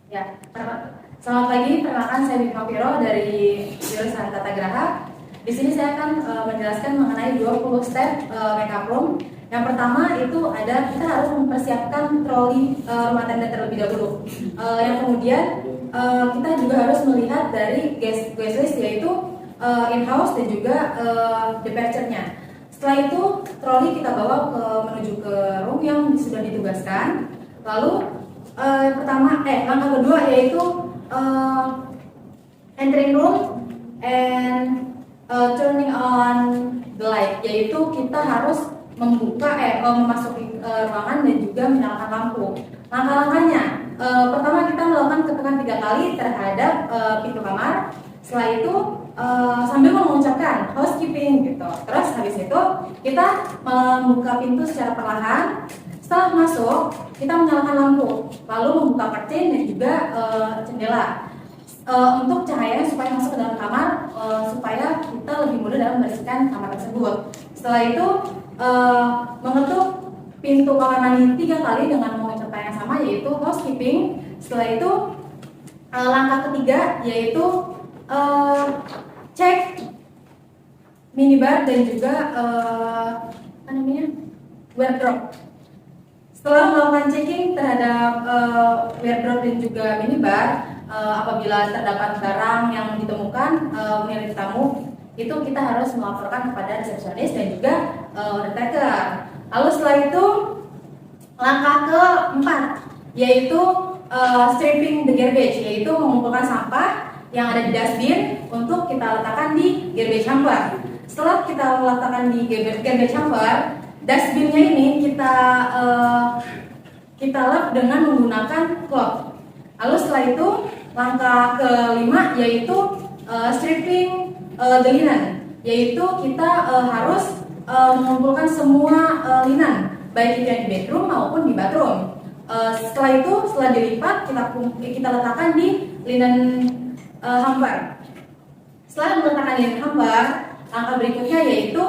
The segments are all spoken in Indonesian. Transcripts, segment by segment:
Ya, selamat pagi. Perkenalkan saya Bima Viro dari jurusan Tata Graha. Di sini saya akan menjelaskan mengenai 20 step makeup room. Yang pertama itu ada kita harus mempersiapkan troli rumah tangga terlebih dahulu. Yang kemudian kita juga harus melihat dari guest list, yaitu in-house dan juga departure-nya. Setelah itu troli kita bawa menuju ke room yang sudah ditugaskan. Lalu langkah kedua yaitu entering room and turning on the light, yaitu kita harus memasuki ruangan dan juga menyalakan lampu. Langkah-langkahnya, pertama kita melakukan ketukan 3 kali terhadap pintu kamar. Setelah itu sambil mengucapkan housekeeping gitu. Terus habis itu kita membuka pintu secara perlahan. Setelah masuk, kita menyalakan lampu, lalu membuka curtain dan juga jendela untuk cahayanya supaya masuk ke dalam kamar, supaya kita lebih mudah dalam membersihkan kamar tersebut. Setelah itu mengetuk pintu kamar mandi 3 kali dengan mengucapkan yang sama, yaitu housekeeping. Setelah itu langkah ketiga yaitu cek minibar dan juga wardrobe. Setelah melakukan checking terhadap wardrobe dan juga minibar, apabila terdapat barang yang ditemukan milik tamu, itu kita harus melaporkan kepada resepsionis dan juga undertaker. Lalu setelah itu langkah keempat yaitu stripping the garbage, yaitu mengumpulkan sampah yang ada di dustbin untuk kita letakkan di garbage hamper. Setelah kita meletakkan di garbage hamper, dustbinnya ini kita lap dengan menggunakan cloth. Lalu setelah itu langkah kelima yaitu stripping the linen, yaitu kita harus mengumpulkan semua linen, baik itu yang di bedroom maupun di bathroom. Setelah itu, setelah dilipat, kita letakkan di linen hamper. Setelah meletakkan linen hamper, langkah berikutnya yaitu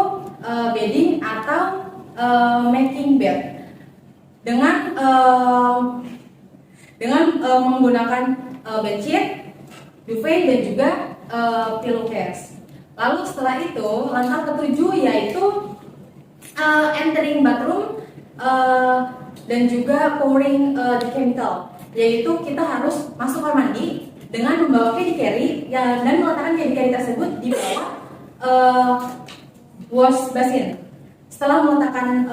bedding atau making bed dengan menggunakan bedsheet, duvet dan juga pillowcase. Lalu setelah itu langkah ketujuh yaitu entering bathroom dan juga pouring the chemical, yaitu kita harus masuk kamar mandi dengan membawa candy carry dan meletakkan candy carry tersebut di bawah wash basin. Setelah meletakkan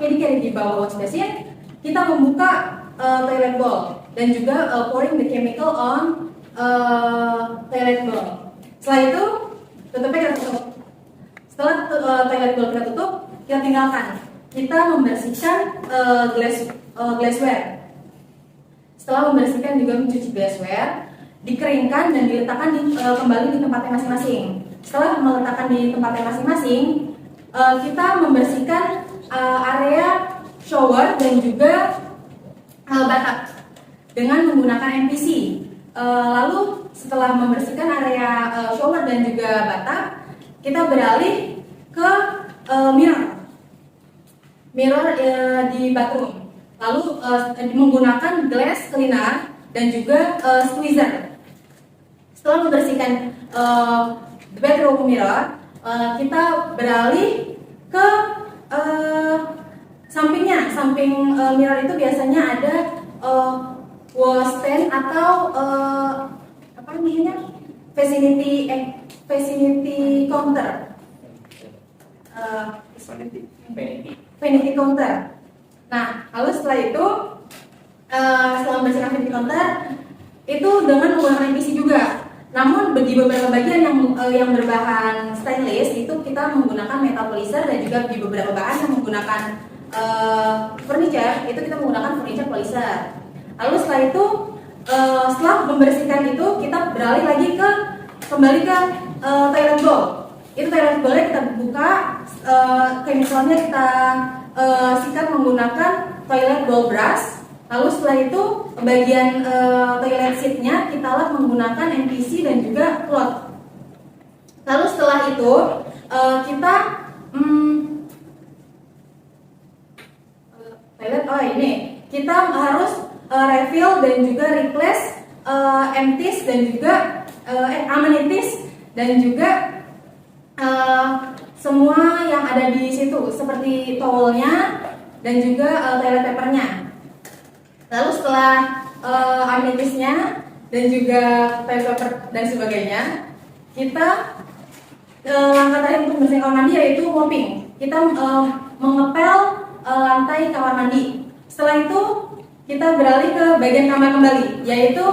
candy carry di bawah wash basin, kita membuka toilet bowl dan juga pouring the chemical on toilet bowl. Setelah itu tutupnya kita tutup. Setelah toilet bowl kita tutup, kita tinggalkan. Kita membersihkan glassware. Setelah membersihkan juga mencuci glassware, dikeringkan dan diletakkan kembali di tempatnya masing-masing. Setelah meletakkan di tempatnya masing-masing, kita membersihkan area shower dan juga bathtub dengan menggunakan MPC. Lalu setelah membersihkan area shower dan juga bathtub, kita beralih ke mirror di bathroom. Lalu menggunakan glass cleaner dan juga squeezer. Setelah membersihkan bedroom mirror, kita beralih ke sampingnya. Samping mirror itu biasanya ada washstand atau facility counter. Vanity counter. Nah, lalu setelah itu setelah membersihkan vanity counter itu dengan menggunakan MPC juga. Namun di beberapa bagian yang berbahan stainless itu kita menggunakan metal polisher, dan juga di beberapa bahan yang menggunakan furniture itu kita menggunakan furniture polisher. Lalu setelah itu setelah membersihkan itu kita beralih lagi kembali ke toilet bowl. Itu toilet bowl-nya kita buka, chemicalnya kita sikat menggunakan toilet bowl brush. Lalu setelah itu bagian toilet seat-nya kita lap menggunakan MPC dan juga cloth. Lalu setelah itu kita toilet kita harus refill dan juga replace empties dan juga amenities dan juga semua yang ada di situ seperti towelnya dan juga toilet papernya. Lalu setelah amenitiesnya dan juga toilet paper dan sebagainya, kita langkah terakhir untuk membersihkan kamar mandi yaitu mopping. Kita mengepel lantai kamar mandi. Setelah itu kita beralih ke bagian kamar kembali, yaitu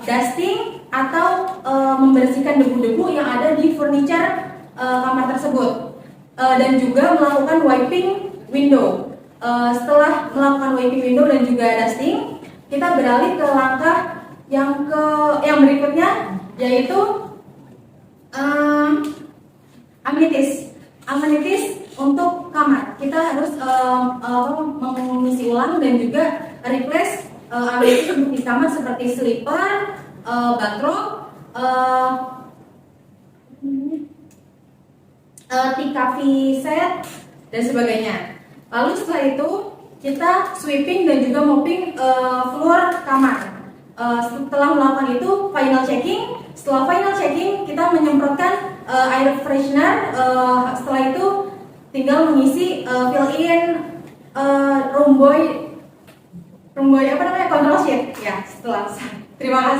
dusting atau membersihkan debu-debu yang ada di furniture kamar tersebut, dan juga melakukan wiping window. Setelah melakukan wiping window dan juga dusting, kita beralih ke langkah yang berikutnya, yaitu amenities untuk kamar. Kita harus mengisi ulang dan juga replace amenities untuk di kamar seperti slipper, bathrobe, tea coffee set dan sebagainya. Lalu setelah itu kita sweeping dan juga mopping floor kamar. Setelah melakukan itu final checking. Setelah final checking kita menyemprotkan air freshener. Setelah itu tinggal mengisi fill in room boy control sheet ya. Setelah terima kasih.